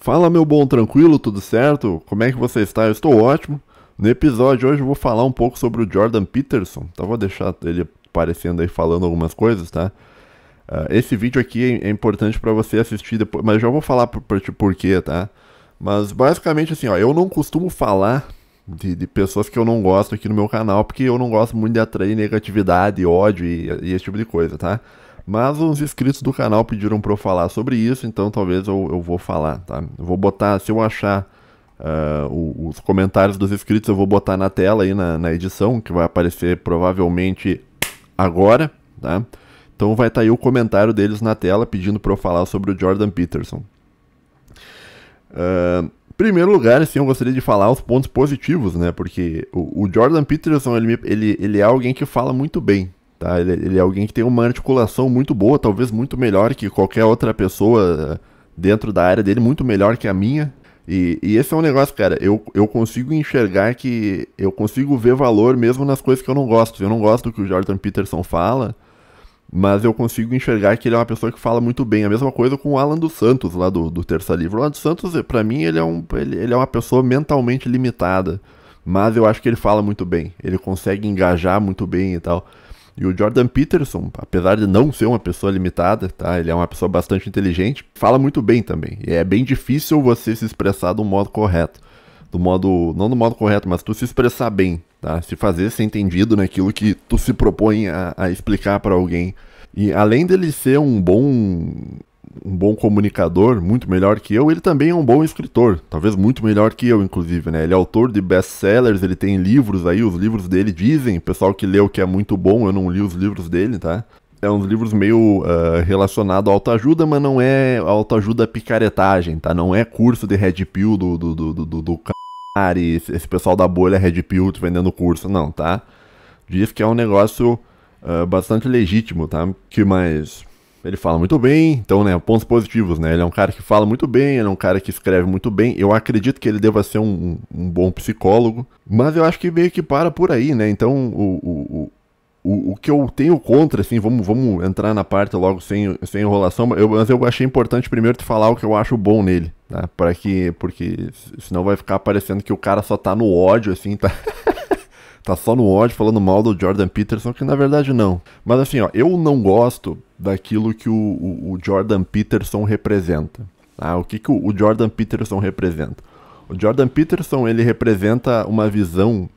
Fala, meu bom, tranquilo, tudo certo? Como é que você está? Eu estou ótimo. No episódio de hoje eu vou falar um pouco sobre o Jordan Peterson. Então vou deixar ele aparecendo aí falando algumas coisas, tá? Esse vídeo aqui é importante para você assistir depois, mas já vou falar por quê, tá? Mas basicamente assim, ó, eu não costumo falar de pessoas que eu não gosto aqui no meu canal, porque eu não gosto muito de atrair negatividade, ódio e esse tipo de coisa, tá? Mas os inscritos do canal pediram pra eu falar sobre isso, então talvez eu vou falar, tá? Eu vou botar, se eu achar os comentários dos inscritos, eu vou botar na tela aí na edição, que vai aparecer provavelmente agora, tá? Então vai estar aí o comentário deles na tela pedindo pra eu falar sobre o Jordan Peterson. Em primeiro lugar, assim, eu gostaria de falar os pontos positivos, né? Porque o Jordan Peterson, ele é alguém que fala muito bem, tá? Ele é alguém que tem uma articulação muito boa, talvez muito melhor que qualquer outra pessoa dentro da área dele, muito melhor que a minha. E esse é um negócio, cara, eu consigo enxergar que eu consigo ver valor mesmo nas coisas que eu não gosto. Eu não gosto do que o Jordan Peterson fala, mas eu consigo enxergar que ele é uma pessoa que fala muito bem. A mesma coisa com o Alan dos Santos, lá do Terça Livre. O Alan dos Santos, pra mim, ele é uma pessoa mentalmente limitada, mas eu acho que ele fala muito bem. Ele consegue engajar muito bem e tal. E o Jordan Peterson, apesar de não ser uma pessoa limitada, tá? Ele é uma pessoa bastante inteligente, fala muito bem também. E é bem difícil você se expressar do modo correto. Não do modo correto, mas tu se expressar bem, tá? Se fazer ser entendido naquilo que tu se propõe a explicar para alguém. E além dele ser um bom comunicador, muito melhor que eu, ele também é um bom escritor, talvez muito melhor que eu, inclusive, né? Ele é autor de best-sellers, ele tem livros aí, os livros dele dizem, o pessoal que leu que é muito bom, eu não li os livros dele, tá? É uns livros meio relacionado à autoajuda, mas não é autoajuda picaretagem, tá? Não é curso de Red Pill do cara, esse pessoal da bolha Red Pill vendendo curso, não, tá? Diz que é um negócio bastante legítimo, tá? Que mais? Ele fala muito bem, então, né, pontos positivos, né? Ele é um cara que fala muito bem, ele é um cara que escreve muito bem. Eu acredito que ele deva ser um bom psicólogo, mas eu acho que meio que para por aí, né? Então, o que eu tenho contra, assim, vamos entrar na parte logo sem enrolação, mas eu achei importante primeiro te falar o que eu acho bom nele, tá? Porque senão vai ficar parecendo que o cara só tá no ódio, assim, tá? Tá só no ódio falando mal do Jordan Peterson, que na verdade não. Mas assim, ó, eu não gosto daquilo que o Jordan Peterson representa. Tá? O que o Jordan Peterson representa? O Jordan Peterson, ele representa uma visão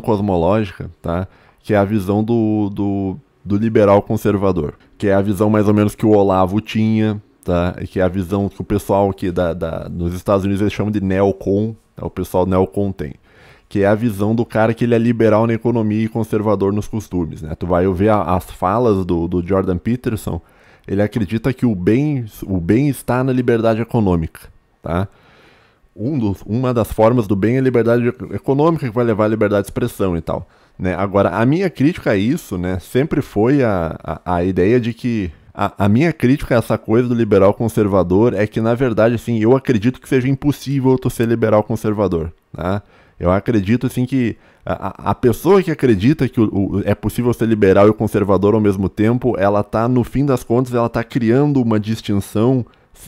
cosmológica, tá? Que é a visão do liberal conservador. Que é a visão mais ou menos que o Olavo tinha, tá? E que é a visão que o pessoal aqui nos Estados Unidos eles chamam de neocon, tá? O pessoal neocon tem. Que é a visão do cara que ele é liberal na economia e conservador nos costumes, né? Tu vai ver as falas do Jordan Peterson, ele acredita que o bem está na liberdade econômica, tá? Uma das formas do bem é a liberdade econômica, que vai levar à liberdade de expressão e tal, né? Agora, a minha crítica a isso, né, sempre foi a ideia de que a minha crítica a essa coisa do liberal conservador é que, na verdade, assim, eu acredito que seja impossível tu ser liberal conservador, tá? Eu acredito, assim, que a pessoa que acredita que é possível ser liberal e conservador ao mesmo tempo, ela tá, no fim das contas, ela tá criando uma distinção,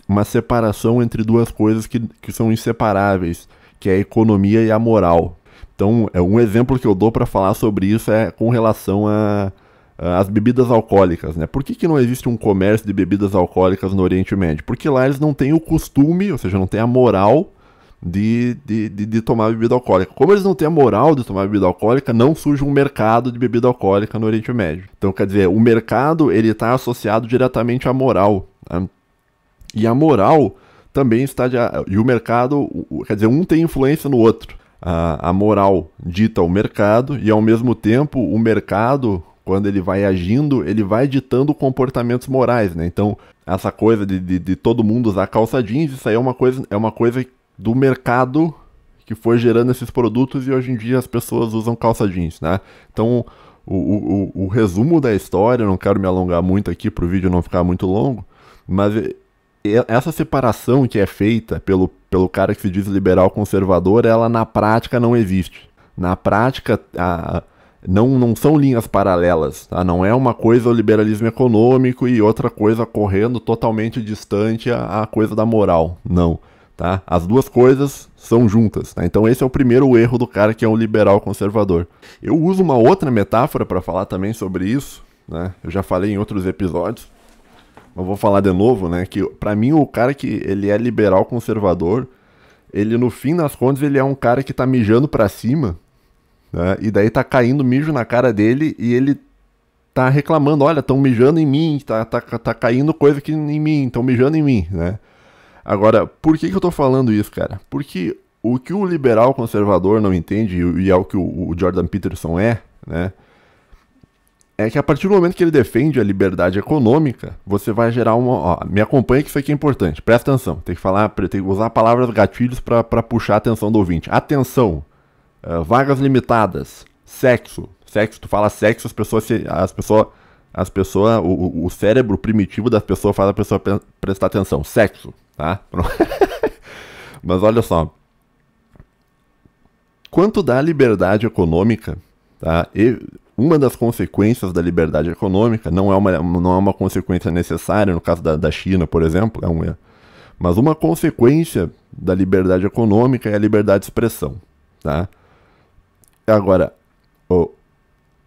uma separação entre duas coisas que são inseparáveis, que é a economia e a moral. Então, um exemplo que eu dou para falar sobre isso é com relação às bebidas alcoólicas, né? Por que não existe um comércio de bebidas alcoólicas no Oriente Médio? Porque lá eles não têm o costume, ou seja, não têm a moral de tomar bebida alcoólica. Como eles não têm a moral de tomar bebida alcoólica, não surge um mercado de bebida alcoólica no Oriente Médio. Então, quer dizer, o mercado ele está associado diretamente à moral, tá? E a moral também está... E o mercado, quer dizer, um tem influência no outro. A moral dita o mercado e, ao mesmo tempo, o mercado, quando ele vai agindo, ele vai ditando comportamentos morais, né? Então, essa coisa de todo mundo usar calça jeans, isso aí é uma coisa do mercado que foi gerando esses produtos e hoje em dia as pessoas usam calça jeans, né? Então, o resumo da história, eu não quero me alongar muito aqui para o vídeo não ficar muito longo, mas essa separação que é feita pelo cara que se diz liberal conservador, ela na prática não existe. Na prática, Não são linhas paralelas, tá? Não é uma coisa o liberalismo econômico e outra coisa correndo totalmente distante a coisa da moral. Não, tá? As duas coisas são juntas, tá? Então esse é o primeiro erro do cara que é um liberal conservador. Eu uso uma outra metáfora para falar também sobre isso, né? Eu já falei em outros episódios, mas vou falar de novo, né? Que para mim o cara que ele é liberal conservador, ele no fim das contas ele é um cara que tá mijando para cima, né? E daí tá caindo mijo na cara dele e ele tá reclamando, olha, estão mijando em mim, tá caindo coisa aqui em mim, estão mijando em mim, né? Agora, por que eu tô falando isso, cara? Porque o que o liberal conservador não entende, e é o que o Jordan Peterson é, né? É que a partir do momento que ele defende a liberdade econômica, você vai gerar uma... Ó, me acompanha que isso aqui é importante, presta atenção. Tem que usar palavras gatilhos para puxar a atenção do ouvinte. Atenção! Vagas limitadas, sexo, tu fala sexo, o cérebro primitivo das pessoas faz a pessoa prestar atenção, sexo, tá? Mas olha só, quanto da liberdade econômica, tá? E uma das consequências da liberdade econômica não é uma consequência necessária, no caso da China, por exemplo, mas uma consequência da liberdade econômica é a liberdade de expressão, tá? Agora,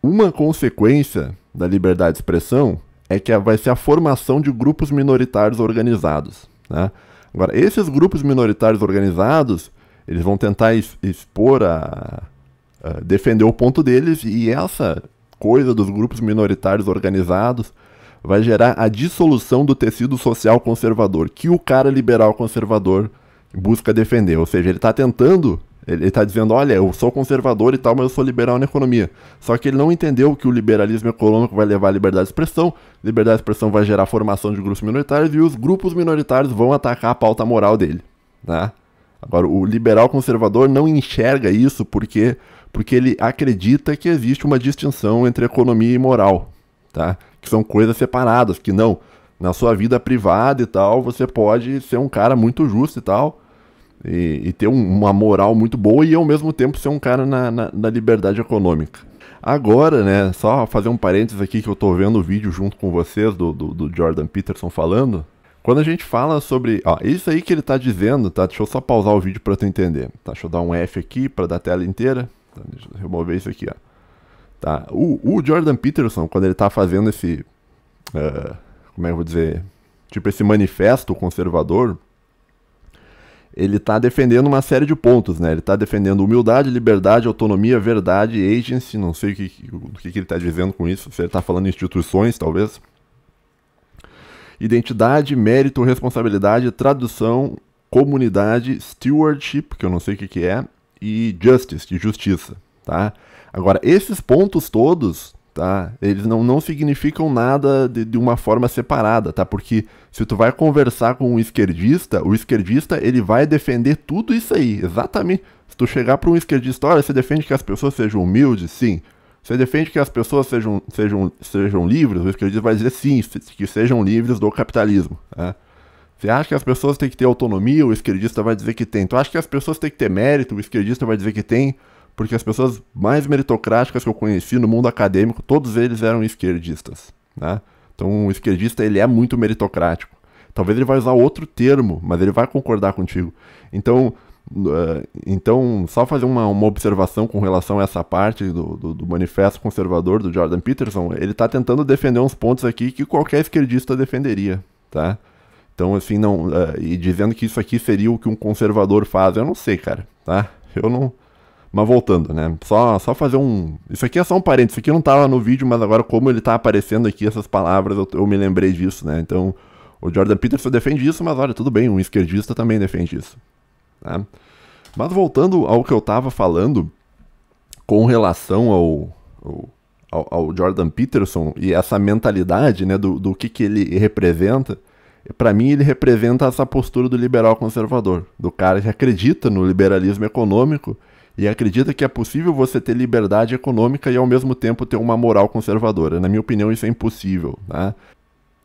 uma consequência da liberdade de expressão é que vai ser a formação de grupos minoritários organizados, né? Agora, esses grupos minoritários organizados, eles vão tentar expor defender o ponto deles, e essa coisa dos grupos minoritários organizados vai gerar a dissolução do tecido social conservador, que o cara liberal conservador busca defender. Ou seja, ele está tentando... Ele está dizendo, olha, eu sou conservador e tal, mas eu sou liberal na economia. Só que ele não entendeu que o liberalismo econômico vai levar à liberdade de expressão, liberdade de expressão vai gerar a formação de grupos minoritários, e os grupos minoritários vão atacar a pauta moral dele, tá? Agora, o liberal conservador não enxerga isso porque ele acredita que existe uma distinção entre economia e moral, tá? Que são coisas separadas, que não, na sua vida privada e tal, você pode ser um cara muito justo e tal, e ter uma moral muito boa e ao mesmo tempo ser um cara na liberdade econômica. Agora, né, só fazer um parênteses aqui que eu tô vendo o vídeo junto com vocês do Jordan Peterson falando. Quando a gente fala sobre... Ó, isso aí que ele tá dizendo, tá? Deixa eu só pausar o vídeo pra tu entender. Tá, deixa eu dar um F aqui pra dar a tela inteira. Tá, deixa eu remover isso aqui, ó. Tá, o Jordan Peterson, quando ele tá fazendo esse... como é que eu vou dizer? Tipo, esse manifesto conservador... Ele está defendendo uma série de pontos, né? Ele está defendendo humildade, liberdade, autonomia, verdade, agency, não sei o que ele está dizendo com isso, se ele está falando em instituições, talvez. Identidade, mérito, responsabilidade, tradução, comunidade, stewardship, que eu não sei o que é, e justice, de justiça, tá? Agora, esses pontos todos... Tá? Eles não significam nada de uma forma separada, tá? Porque se tu vai conversar com um esquerdista, o esquerdista ele vai defender tudo isso aí, exatamente. Se tu chegar para um esquerdista, olha, você defende que as pessoas sejam humildes? Sim. Você defende que as pessoas sejam livres? O esquerdista vai dizer sim, que sejam livres do capitalismo, tá? Você acha que as pessoas têm que ter autonomia? O esquerdista vai dizer que tem. Tu acha que as pessoas têm que ter mérito? O esquerdista vai dizer que tem. Porque as pessoas mais meritocráticas que eu conheci no mundo acadêmico, todos eles eram esquerdistas, né? Então o esquerdista ele é muito meritocrático. Talvez ele vai usar outro termo, mas ele vai concordar contigo. Então só fazer uma observação com relação a essa parte do manifesto conservador do Jordan Peterson, ele está tentando defender uns pontos aqui que qualquer esquerdista defenderia, tá? Então assim, e dizendo que isso aqui seria o que um conservador faz, eu não sei, cara, tá? Eu não... Mas voltando, né, só fazer isso aqui é só um parênteses, isso aqui não tava no vídeo, mas agora como ele tá aparecendo aqui, essas palavras, eu me lembrei disso, né, então o Jordan Peterson defende isso, mas olha, tudo bem, um esquerdista também defende isso, tá? Mas voltando ao que eu tava falando, com relação ao Jordan Peterson e essa mentalidade, né, do que ele representa, pra mim ele representa essa postura do liberal conservador, do cara que acredita no liberalismo econômico, e acredita que é possível você ter liberdade econômica e ao mesmo tempo ter uma moral conservadora. Na minha opinião, isso é impossível, tá?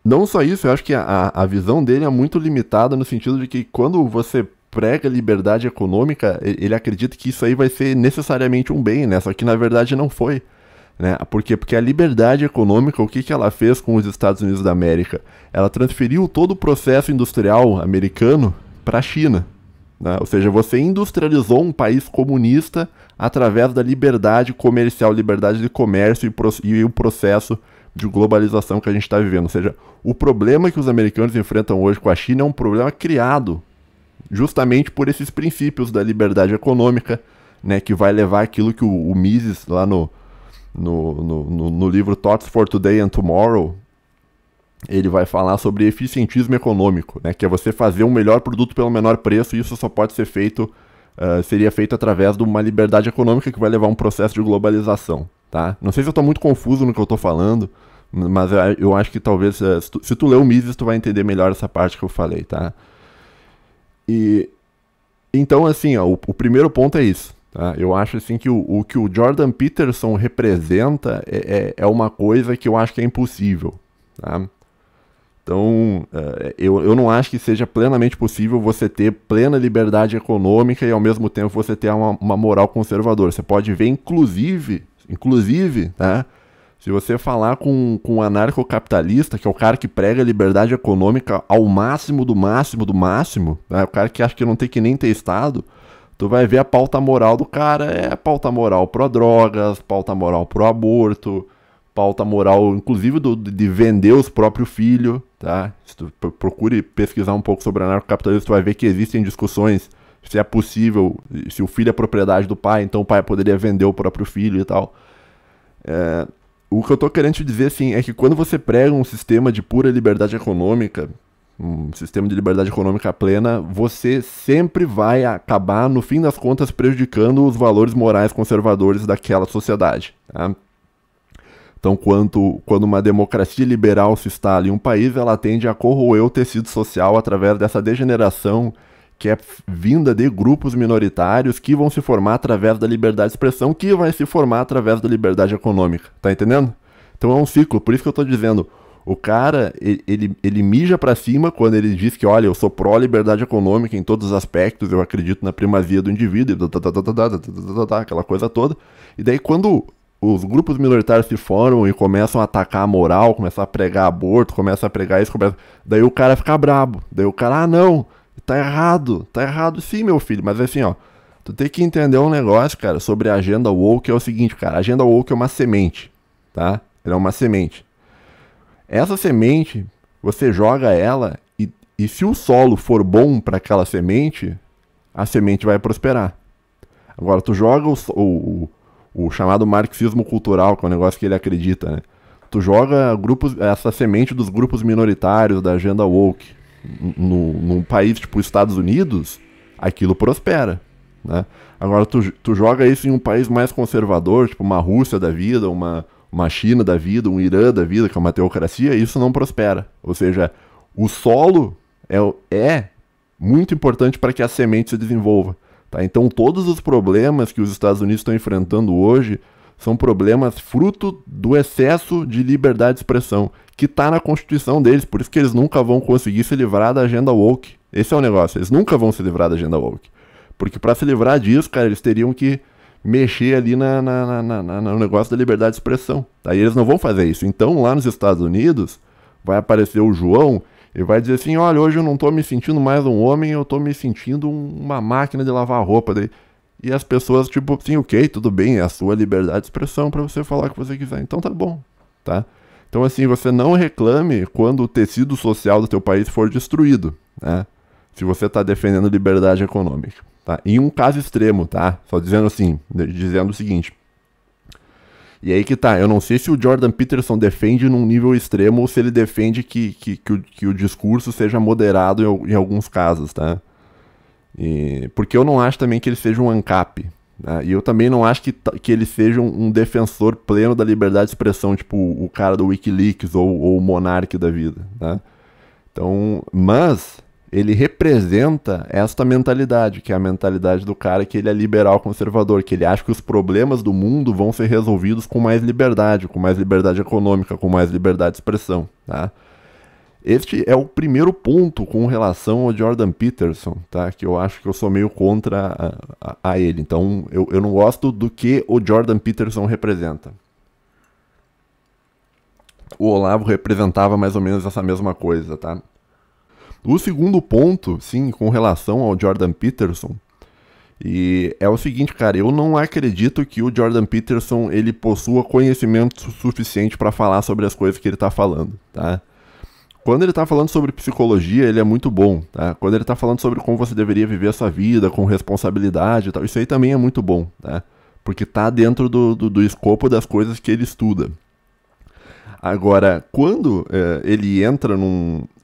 Não só isso, eu acho que a visão dele é muito limitada no sentido de que quando você prega liberdade econômica, ele acredita que isso aí vai ser necessariamente um bem, né? Só que na verdade não foi. né? Por quê? Porque a liberdade econômica, o que que ela fez com os Estados Unidos da América? Ela transferiu todo o processo industrial americano para a China, né? Ou seja, você industrializou um país comunista através da liberdade comercial, liberdade de comércio e o processo de globalização que a gente está vivendo. Ou seja, o problema que os americanos enfrentam hoje com a China é um problema criado justamente por esses princípios da liberdade econômica, né, que vai levar aquilo que o Mises, lá no livro Thoughts for Today and Tomorrow, ele vai falar sobre eficientismo econômico, né, que é você fazer um melhor produto pelo menor preço, e isso só pode ser feito, seria feito através de uma liberdade econômica que vai levar a um processo de globalização. Tá? Não sei se eu estou muito confuso no que eu estou falando, mas eu acho que talvez, se tu ler o Mises, tu vai entender melhor essa parte que eu falei, tá? E então, assim, ó, o primeiro ponto é isso, tá? Eu acho assim que o que o Jordan Peterson representa é uma coisa que eu acho que é impossível, tá? Então, eu não acho que seja plenamente possível você ter plena liberdade econômica e ao mesmo tempo você ter uma moral conservadora. Você pode ver, inclusive, tá? Se você falar com um anarcocapitalista, que é o cara que prega a liberdade econômica ao máximo do máximo do máximo, né? O cara que acha que não tem que nem ter Estado, tu vai ver a pauta moral do cara, é pauta moral pró-drogas, pauta moral pró-aborto, pauta moral, inclusive, de vender os próprios filhos, tá? Se tu procure pesquisar um pouco sobre anarcocapitalismo, tu vai ver que existem discussões se é possível, se o filho é propriedade do pai, então o pai poderia vender o próprio filho e tal. O que eu tô querendo te dizer, assim, é que quando você prega um sistema de pura liberdade econômica, um sistema de liberdade econômica plena, você sempre vai acabar, no fim das contas, prejudicando os valores morais conservadores daquela sociedade, tá? Então, quando uma democracia liberal se instala em um país, ela tende a corroer o tecido social através dessa degeneração que é vinda de grupos minoritários que vão se formar através da liberdade de expressão, que vai se formar através da liberdade econômica. Tá entendendo? Então é um ciclo. Por isso que eu tô dizendo, o cara, ele mija pra cima quando ele diz que, olha, eu sou pró-liberdade econômica em todos os aspectos, eu acredito na primazia do indivíduo, aquela coisa toda. E daí quando os grupos minoritários se formam e começam a atacar a moral, começam a pregar aborto, começam a pregar isso, daí o cara fica brabo. Daí o cara, ah, não, tá errado sim, meu filho. Mas assim, ó, tu tem que entender um negócio, cara, sobre a agenda woke, é o seguinte, cara, a agenda woke é uma semente, tá? Ela é uma semente. Essa semente, você joga ela e se o solo for bom para aquela semente, a semente vai prosperar. Agora, tu joga o chamado marxismo cultural, que é um negócio que ele acredita, né? Tu joga essa semente dos grupos minoritários da agenda woke num país tipo Estados Unidos, aquilo prospera, né? Agora, tu joga isso em um país mais conservador, tipo uma Rússia da vida, uma China da vida, um Irã da vida, que é uma teocracia, isso não prospera. Ou seja, o solo é muito importante para que a semente se desenvolva. Tá? Então, todos os problemas que os Estados Unidos estão enfrentando hoje são problemas fruto do excesso de liberdade de expressão, que está na Constituição deles, por isso que eles nunca vão conseguir se livrar da agenda woke. Esse é o negócio, eles nunca vão se livrar da agenda woke. Porque para se livrar disso, cara, eles teriam que mexer ali no negócio da liberdade de expressão. Tá? E eles não vão fazer isso. Então, lá nos Estados Unidos, vai aparecer o João e vai dizer assim, olha, hoje eu não tô me sentindo mais um homem, eu tô me sentindo uma máquina de lavar roupa. Daí. E as pessoas, tipo, assim, ok, tudo bem, é a sua liberdade de expressão para você falar o que você quiser. Então tá bom, tá? Então, assim, você não reclame quando o tecido social do teu país for destruído, né? Se você tá defendendo liberdade econômica. Tá? Em um caso extremo, tá? Só dizendo assim, dizendo o seguinte. E aí que tá, eu não sei se o Jordan Peterson defende num nível extremo ou se ele defende que o discurso seja moderado em alguns casos, tá? Porque eu não acho também que ele seja um ANCAP, tá? E eu também não acho que ele seja um defensor pleno da liberdade de expressão, tipo o cara do Wikileaks ou o Monark da vida, tá? Então, mas ele representa esta mentalidade, que é a mentalidade do cara que ele é liberal conservador, que ele acha que os problemas do mundo vão ser resolvidos com mais liberdade econômica, com mais liberdade de expressão, tá? Este é o primeiro ponto com relação ao Jordan Peterson, tá? Que eu acho que eu sou meio contra a ele. Então, eu não gosto do que o Jordan Peterson representa. o Olavo representava mais ou menos essa mesma coisa, tá? O segundo ponto, sim, com relação ao Jordan Peterson, e é o seguinte, cara, eu não acredito que o Jordan Peterson ele possua conhecimento suficiente para falar sobre as coisas que ele tá falando, tá? Quando ele tá falando sobre psicologia, ele é muito bom, tá? Quando ele tá falando sobre como você deveria viver a sua vida, com responsabilidade e tal, isso aí também é muito bom, tá? Porque tá dentro do escopo das coisas que ele estuda. Agora, quando ele entra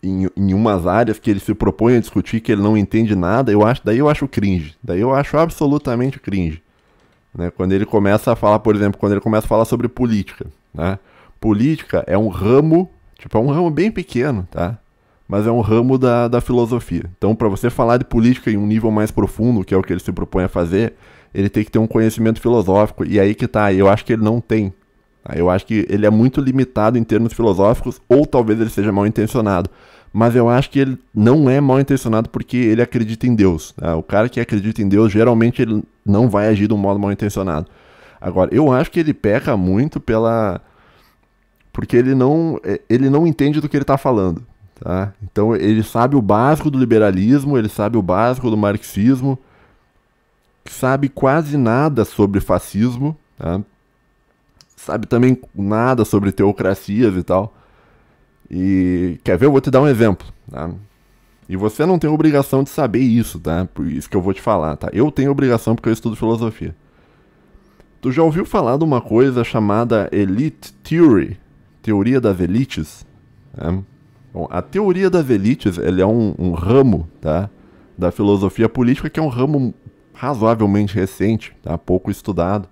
em umas áreas que ele se propõe a discutir, que ele não entende nada, daí eu acho cringe. Daí eu acho absolutamente cringe. Né? Quando ele começa a falar, por exemplo, quando ele começa a falar sobre política. Né? Política é um ramo, tipo, é um ramo bem pequeno, tá? Mas é um ramo da filosofia. Então, para você falar de política em um nível mais profundo, que é o que ele se propõe a fazer, ele tem que ter um conhecimento filosófico. E aí que tá, eu acho que ele não tem. Eu acho que ele é muito limitado em termos filosóficos, ou talvez ele seja mal intencionado. Mas eu acho que ele não é mal intencionado porque ele acredita em Deus. Tá? O cara que acredita em Deus, geralmente ele não vai agir de um modo mal intencionado. Agora, eu acho que ele peca muito porque ele não entende do que ele está falando. Tá? Então ele sabe o básico do liberalismo, ele sabe o básico do marxismo, sabe quase nada sobre fascismo, tá? Sabe também nada sobre teocracias e tal. E quer ver? Eu vou te dar um exemplo, tá? E você não tem obrigação de saber isso, tá? Por isso que eu vou te falar, tá? Eu tenho obrigação porque eu estudo filosofia. Tu já ouviu falar de uma coisa chamada Elite Theory? Teoria das elites? Tá? Bom, a teoria das elites, ele é um ramo, tá? Da filosofia política que é um ramo razoavelmente recente, tá? Pouco estudado.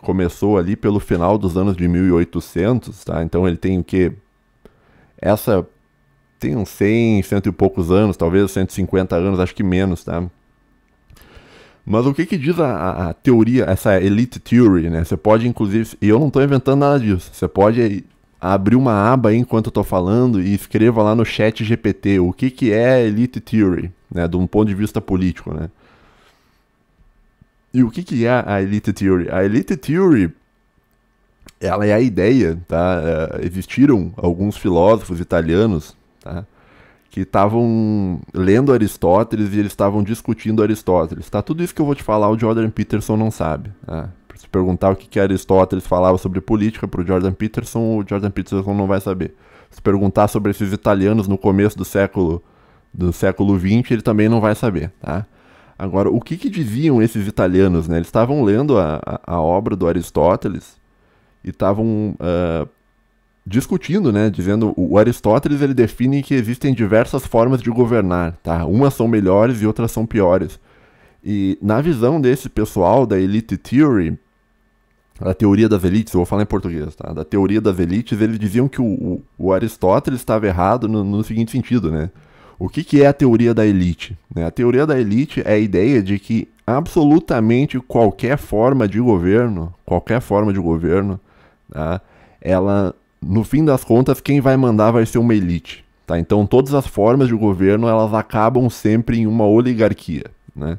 Começou ali pelo final dos anos de 1800, tá? Então ele tem o quê? Tem uns 100, cento e poucos anos, talvez 150 anos, acho que menos, tá? Mas o que diz a teoria, essa Elite Theory, né? Você pode, inclusive, e eu não estou inventando nada disso, você pode abrir uma aba aí enquanto eu estou falando e escreva lá no chat GPT o que é Elite Theory, né? De um ponto de vista político, né? E o que é a Elite Theory? A Elite Theory, ela é a ideia, tá? Existiram alguns filósofos italianos, tá? Que estavam lendo Aristóteles e eles estavam discutindo Aristóteles, tá? Tudo isso que eu vou te falar o Jordan Peterson não sabe, tá? Se perguntar o que Aristóteles falava sobre política pro Jordan Peterson, o Jordan Peterson não vai saber. Se perguntar sobre esses italianos no começo do século XX, ele também não vai saber, tá? Agora, o que diziam esses italianos, né? Eles estavam lendo a obra do Aristóteles e estavam discutindo, né? Dizendo, o Aristóteles ele define que existem diversas formas de governar, tá? Umas são melhores e outras são piores. E na visão desse pessoal da Elite Theory, a teoria das elites, eu vou falar em português, tá? Da teoria das elites, eles diziam que o Aristóteles estava errado no seguinte sentido, né? O que é a teoria da elite? A teoria da elite é a ideia de que absolutamente qualquer forma de governo, tá? Ela, no fim das contas, quem vai mandar vai ser uma elite. Tá? Então todas as formas de governo elas acabam sempre em uma oligarquia. Né?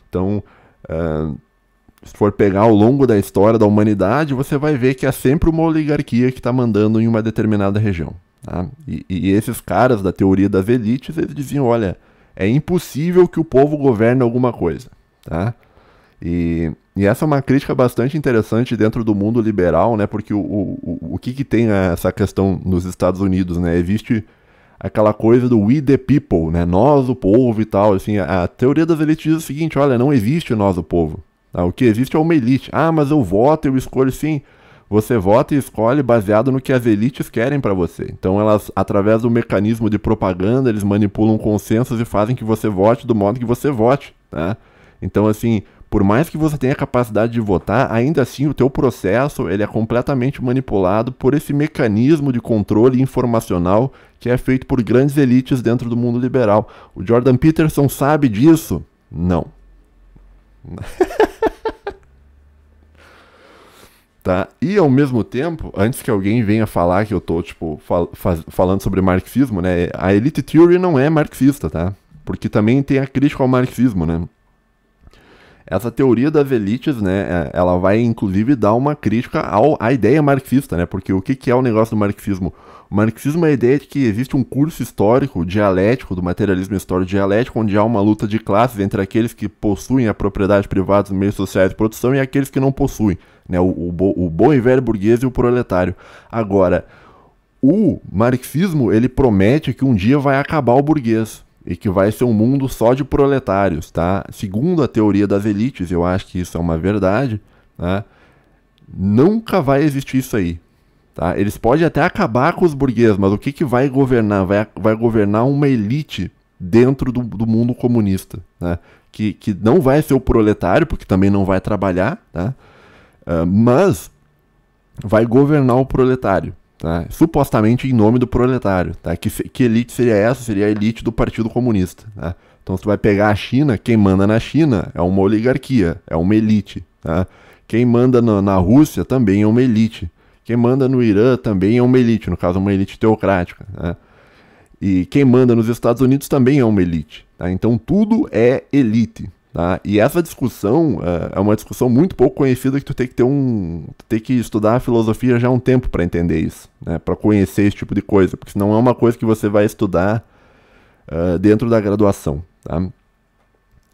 Então, se for pegar ao longo da história da humanidade, você vai ver que é sempre uma oligarquia que está mandando em uma determinada região. Tá? E esses caras da teoria das elites, eles diziam, olha, é impossível que o povo governe alguma coisa. Tá? E essa é uma crítica bastante interessante dentro do mundo liberal, né? Porque o que tem essa questão nos Estados Unidos, né? Existe aquela coisa do we the people, né? Nós, o povo e tal. Assim, a teoria das elites diz o seguinte, olha, não existe nós, o povo. Tá? O que existe é uma elite. Ah, mas eu voto, eu escolho, sim. Você vota e escolhe baseado no que as elites querem para você. Então elas, através do mecanismo de propaganda, eles manipulam consensos e fazem que você vote do modo que você vote, tá? Então assim, por mais que você tenha capacidade de votar, ainda assim o teu processo ele é completamente manipulado por esse mecanismo de controle informacional que é feito por grandes elites dentro do mundo liberal. O Jordan Peterson sabe disso? Não. Tá? E ao mesmo tempo, antes que alguém venha falar que eu tô tipo, falando sobre marxismo, né? A Elite Theory não é marxista, tá? Porque também tem a crítica ao marxismo, né? essa teoria das elites, né, ela vai inclusive dar uma crítica à ideia marxista, né, porque o que é o negócio do marxismo? O marxismo é a ideia de que existe um curso histórico dialético, do materialismo histórico dialético, onde há uma luta de classes entre aqueles que possuem a propriedade privada dos meios sociais de produção e aqueles que não possuem, né, o bom e velho burguês e o proletário. Agora, o marxismo, ele promete que um dia vai acabar o burguês e que vai ser um mundo só de proletários, tá? Segundo a teoria das elites, eu acho que isso é uma verdade, tá? Nunca vai existir isso aí, tá? Eles podem até acabar com os burgueses, mas o que vai governar? Vai governar uma elite dentro do mundo comunista, né? Que não vai ser o proletário, porque também não vai trabalhar, tá? Mas vai governar o proletário. Tá? Supostamente em nome do proletário. Tá? Que elite seria essa? Seria a elite do Partido Comunista. Tá? Então, se tu vai pegar a China, quem manda na China é uma oligarquia, é uma elite. Tá? Quem manda na Rússia também é uma elite. Quem manda no Irã também é uma elite, no caso, uma elite teocrática. Tá? E quem manda nos Estados Unidos também é uma elite. Tá? Então, tudo é elite. Tá? E essa discussão é uma discussão muito pouco conhecida, que tu tem que tem que estudar a filosofia já há um tempo para entender isso, né? Para conhecer esse tipo de coisa, porque senão é uma coisa que você vai estudar dentro da graduação. Tá?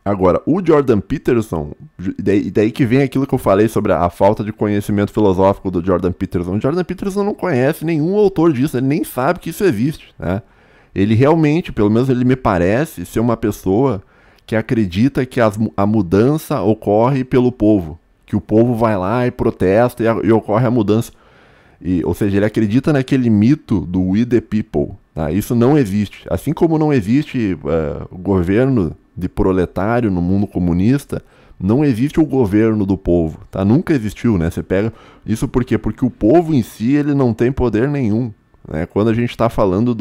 Agora, o Jordan Peterson, daí que vem aquilo que eu falei sobre a falta de conhecimento filosófico do Jordan Peterson. O Jordan Peterson não conhece nenhum autor disso, ele nem sabe que isso existe. Né? Ele realmente, pelo menos ele me parece, ser uma pessoa que acredita que a mudança ocorre pelo povo, que o povo vai lá e protesta e ocorre a mudança. Ou seja, ele acredita naquele mito do we the people. Tá? Isso não existe. Assim como não existe governo de proletário no mundo comunista, não existe o governo do povo. Tá? Nunca existiu, né? Você pega isso por quê? Porque o povo em si ele não tem poder nenhum. Né? Quando a gente está falando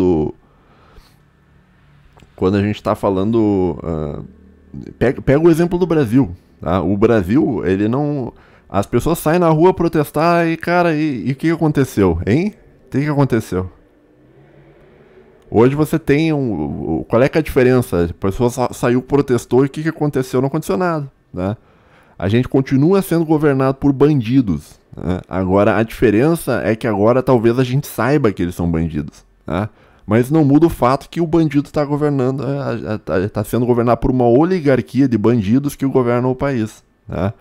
pega o exemplo do Brasil. Tá? O Brasil, ele não... As pessoas saem na rua protestar e, cara, e o que aconteceu? Hein? O que aconteceu? Hoje você tem qual é que é a diferença? A pessoa saiu, protestou e o que aconteceu? Não aconteceu nada. Né? A gente continua sendo governado por bandidos. Né? Agora, a diferença é que agora talvez a gente saiba que eles são bandidos. Tá? Mas não muda o fato que o bandido está governando, está sendo governado por uma oligarquia de bandidos que governam o país. Tá?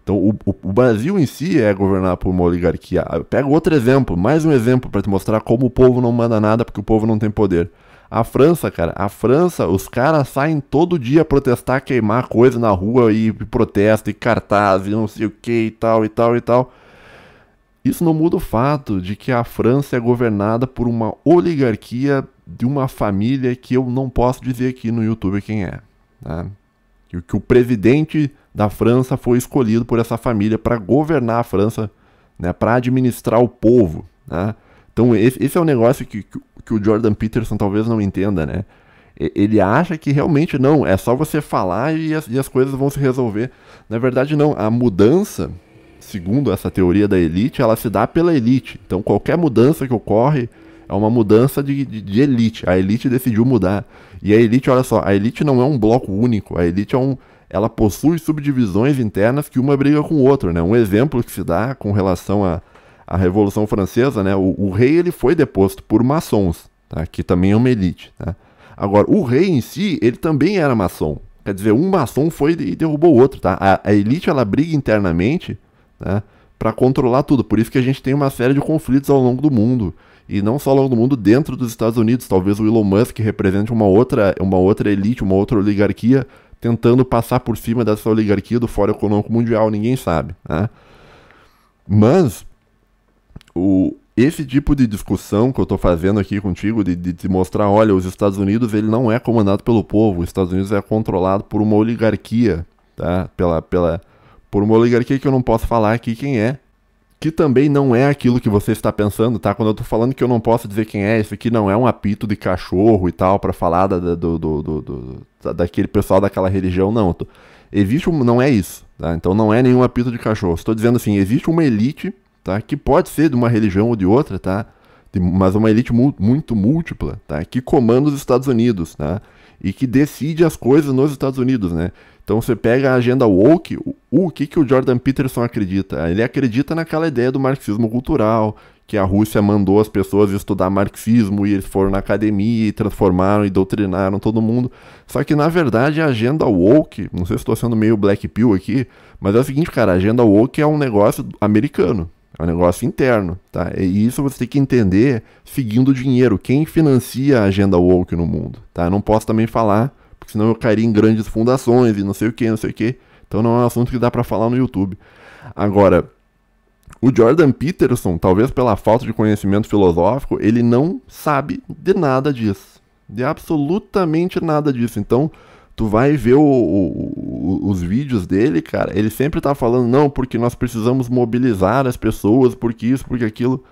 Então, o Brasil em si é governado por uma oligarquia. Pega outro exemplo, mais um exemplo para te mostrar como o povo não manda nada porque o povo não tem poder. A França, cara, os caras saem todo dia protestar, queimar coisa na rua e protesta e cartaz e não sei o que e tal e tal e tal. Isso não muda o fato de que a França é governada por uma oligarquia de uma família que eu não posso dizer aqui no YouTube quem é. Tá? Que o presidente da França foi escolhido por essa família para governar a França, né, para administrar o povo. Tá? Então esse é um negócio que o Jordan Peterson talvez não entenda. Né? Ele acha que realmente não, é só você falar e as coisas vão se resolver. Na verdade não, a mudança... Segundo essa teoria da elite, ela se dá pela elite. Então qualquer mudança que ocorre é uma mudança de elite. A elite decidiu mudar. E a elite, olha só, a elite não é um bloco único. A elite ela possui subdivisões internas que uma briga com o outro. Né? Um exemplo que se dá com relação à Revolução Francesa, né? O rei ele foi deposto por maçons, tá? Que também é uma elite. Tá? Agora, o rei em si, ele também era maçom. Quer dizer, um maçom foi e derrubou o outro. Tá? A elite ela briga internamente, né, para controlar tudo. Por isso que a gente tem uma série de conflitos ao longo do mundo. E não só ao longo do mundo, dentro dos Estados Unidos. Talvez o Elon Musk represente uma outra elite, uma outra oligarquia, tentando passar por cima dessa oligarquia do Fórum Econômico Mundial. Ninguém sabe. Né? Mas esse tipo de discussão que eu estou fazendo aqui contigo, de mostrar, olha, os Estados Unidos ele não é comandado pelo povo. Os Estados Unidos é controlado por uma oligarquia, tá? Por uma oligarquia que eu não posso falar aqui quem é, que também não é aquilo que você está pensando, tá? Quando eu tô falando que eu não posso dizer quem é, isso aqui não é um apito de cachorro e tal, para falar daquele pessoal daquela religião, não. Não é isso, tá? Então não é nenhum apito de cachorro. Estou dizendo assim, existe uma elite, tá? Que pode ser de uma religião ou de outra, tá? Mas uma elite muito múltipla, tá? Que comanda os Estados Unidos, tá? e que decide as coisas nos Estados Unidos, né? Então você pega a agenda woke, o que o Jordan Peterson acredita? Ele acredita naquela ideia do marxismo cultural, que a Rússia mandou as pessoas estudar marxismo e eles foram na academia e transformaram e doutrinaram todo mundo. Só que na verdade a agenda woke, não sei se estou sendo meio black pill aqui, mas é o seguinte, cara, a agenda woke é um negócio americano, é um negócio interno, tá? E isso você tem que entender seguindo o dinheiro, quem financia a agenda woke no mundo, tá? Eu não posso também falar, porque senão eu cairia em grandes fundações e não sei o que, não sei o que. Então não é um assunto que dá pra falar no YouTube. Agora, o Jordan Peterson, talvez pela falta de conhecimento filosófico, ele não sabe de nada disso. De absolutamente nada disso. Então, tu vai ver os vídeos dele, cara, ele sempre tá falando, não, porque nós precisamos mobilizar as pessoas, porque isso, porque aquilo.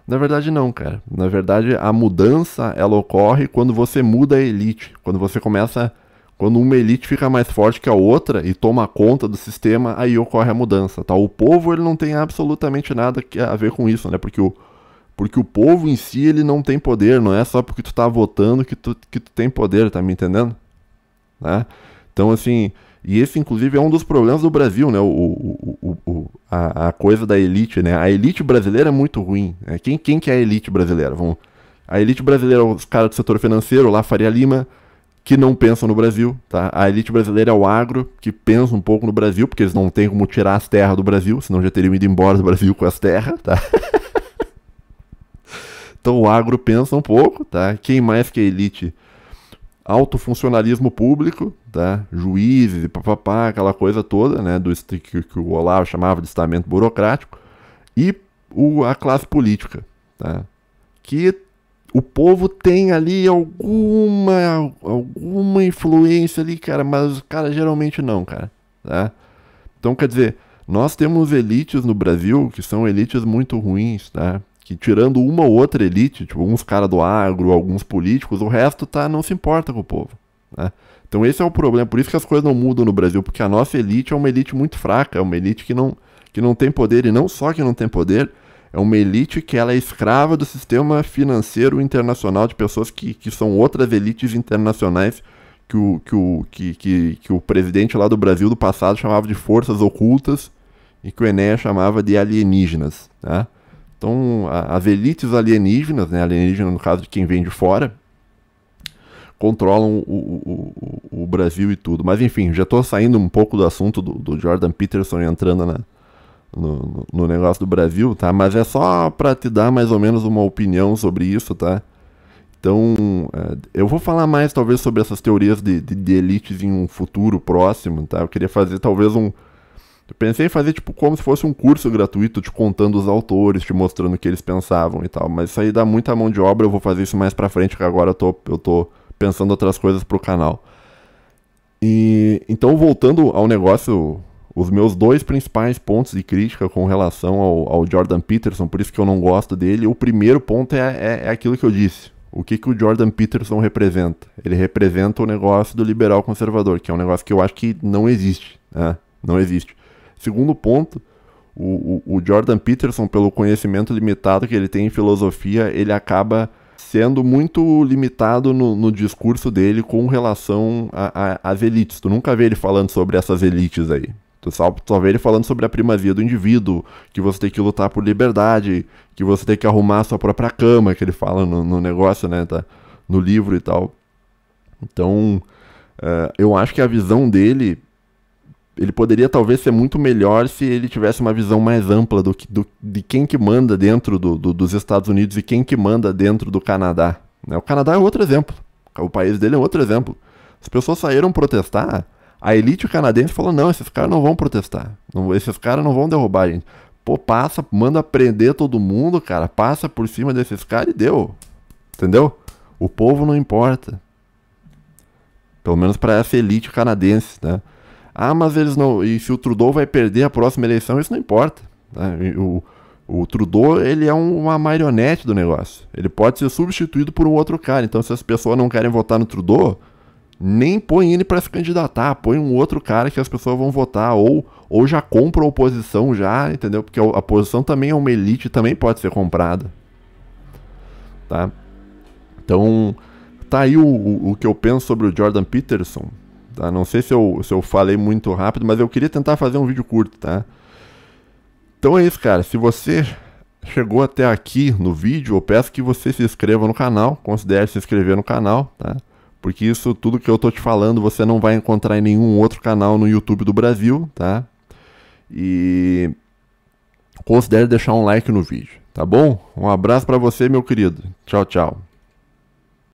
Na verdade não, cara. Na verdade a mudança, ela ocorre quando você muda a elite. Quando você começa... Quando uma elite fica mais forte que a outra e toma conta do sistema, aí ocorre a mudança, tá? O povo, ele não tem absolutamente nada a ver com isso, né? Porque o povo em si, ele não tem poder. Não é só porque tu tá votando que tu tem poder, tá me entendendo? Né? Então, assim... E esse, inclusive, é um dos problemas do Brasil, né? A coisa da elite, né? A elite brasileira é muito ruim. Né? Quem que é a elite brasileira? A elite brasileira é os caras do setor financeiro, lá Faria Lima, que não pensam no Brasil, tá? A elite brasileira é o agro, que pensa um pouco no Brasil, porque eles não têm como tirar as terras do Brasil, senão já teriam ido embora do Brasil com as terras, tá? Então o agro pensa um pouco, tá? Quem mais que é elite? Alto funcionalismo público, tá? Juízes e papapá, aquela coisa toda, né? Que o Olavo chamava de estamento burocrático. E a classe política, tá? Que o povo tem ali alguma influência ali, cara, mas, cara, geralmente não, cara, tá? Então, quer dizer, nós temos elites no Brasil que são elites muito ruins, tá? Que tirando uma ou outra elite, tipo, uns caras do agro, alguns políticos, o resto, tá, não se importa com o povo, né? Então esse é o problema, por isso que as coisas não mudam no Brasil, porque a nossa elite é uma elite muito fraca, é uma elite que não tem poder, e não só que não tem poder, é uma elite que ela é escrava do sistema financeiro internacional de pessoas que são outras elites internacionais que o presidente lá do Brasil do passado chamava de forças ocultas e que o Enéas chamava de alienígenas, tá? Então, as elites alienígenas, né, alienígena no caso de quem vem de fora, controlam o Brasil e tudo. Mas enfim, já estou saindo um pouco do assunto do Jordan Peterson e entrando no negócio do Brasil, tá? Mas é só para te dar mais ou menos uma opinião sobre isso, tá? Então, eu vou falar mais talvez sobre essas teorias de elites em um futuro próximo, tá? Eu queria fazer talvez eu pensei em fazer tipo como se fosse um curso gratuito, te contando os autores, te mostrando o que eles pensavam e tal. Mas isso aí dá muita mão de obra, eu vou fazer isso mais pra frente, que agora eu tô pensando outras coisas pro canal. E então, voltando ao negócio, os meus dois principais pontos de crítica com relação ao Jordan Peterson, por isso que eu não gosto dele, o primeiro ponto é aquilo que eu disse. O que o Jordan Peterson representa? Ele representa o negócio do liberal conservador, que é um negócio que eu acho que não existe, né? Não existe. Segundo ponto, o Jordan Peterson, pelo conhecimento limitado que ele tem em filosofia, ele acaba sendo muito limitado no discurso dele com relação às elites. Tu nunca vê ele falando sobre essas elites aí. Tu só vê ele falando sobre a primazia do indivíduo, que você tem que lutar por liberdade, que você tem que arrumar a sua própria cama, que ele fala no negócio, né, tá? No livro e tal. Então, eu acho que a visão dele... Ele poderia talvez ser muito melhor se ele tivesse uma visão mais ampla de quem que manda dentro dos Estados Unidos e quem que manda dentro do Canadá, né? O Canadá é outro exemplo. O país dele é outro exemplo. As pessoas saíram protestar, a elite canadense falou, não, esses caras não vão protestar. Esses caras não vão derrubar a gente. Pô, manda prender todo mundo, cara. Passa por cima desses caras e deu. Entendeu? O povo não importa. Pelo menos para essa elite canadense, né? Ah, mas eles não... E se o Trudeau vai perder a próxima eleição, isso não importa. Né? O Trudeau, ele é uma marionete do negócio. Ele pode ser substituído por um outro cara. Então, se as pessoas não querem votar no Trudeau, nem põe ele para se candidatar. Põe um outro cara que as pessoas vão votar. Ou já compra a oposição já, entendeu? Porque a oposição também é uma elite, também pode ser comprada. Tá? Então... tá aí o que eu penso sobre o Jordan Peterson, tá? Não sei se eu falei muito rápido, mas eu queria tentar fazer um vídeo curto, tá? Então é isso, cara. Se você chegou até aqui no vídeo, eu peço que você se inscreva no canal, considere se inscrever no canal, tá? Porque isso tudo que eu tô te falando você não vai encontrar em nenhum outro canal no YouTube do Brasil, tá? E considere deixar um like no vídeo, tá bom? Um abraço pra você, meu querido. Tchau, tchau.